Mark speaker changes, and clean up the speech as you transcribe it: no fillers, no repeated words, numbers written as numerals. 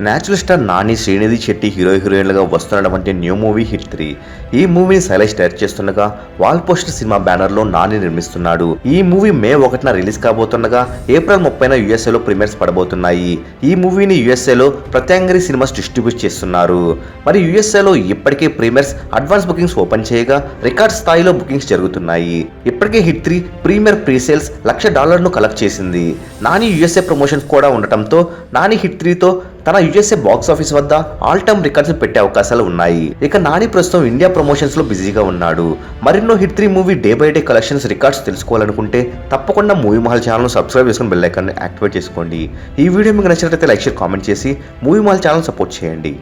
Speaker 1: Natural star Nani, Srinidhi Shetty హీరోయిన్లుగా వస్తున్నటువంటి new movie hit 3. ఈ మూవీని శైలేష్ డైరెక్ట్ చేస్తుండగా వాల్ పోస్టర్ సినిమా బ్యానర్ లో నాని నిర్మిస్తున్నాడు. ఈ మూవీ మే 1న రిలీజ్ కాబోతుండగా ఏప్రిల్ 30న యుఎస్ఏలో ప్రీమియర్స్ పడబోతున్నాయి. ఈ మూవీని యుఎస్ఏలో ప్రత్యాంగరి సినిమాస్ డిస్ట్రిబ్యూట్ చేస్తున్నారు. మరి యుఎస్ఏలో ఇప్పటికే ప్రీమియర్స్ అడ్వాన్స్ బుకింగ్స్ ఓపెన్ చేయగా రికార్డ్ స్థాయిలో బుకింగ్స్ జరుగుతున్నాయి. ఇప్పటికే హిట్ 3 ప్రీమియర్ ప్రీసేల్స్ $1,00,000 కలెక్ట్ చేసింది. నాని యుఎస్ఏ ప్రమోషన్స్ కూడా ఉండటంతో నాని హిట్ 3తో తన యుఎస్ఏ బాక్స్ ఆఫీస్ వద్ద ఆల్ టైమ్ రికార్డ్స్ పెట్టే అవకాశాలు ఉన్నాయి. ఇక నాని ప్రస్తుతం ఇండియా ప్రమోషన్స్ లో బిజీగా ఉన్నాడు. మరెన్నో hit 3 movie day by day collections records తెలుసుకోవాలనుకుంటే తప్పకుండా మూవీ మహల్ ఛానల్ సబ్స్క్రైబ్ చేసుకుని బెల్ ఐకాన్ యాక్టివేట్ చేసుకోండి. ఈ వీడియో మీకు నచ్చినట్లయితే లైక్, షేర్, కామెంట్ చేసి మూవీ మహల్ ఛానల్ సపోర్ట్ చేయండి.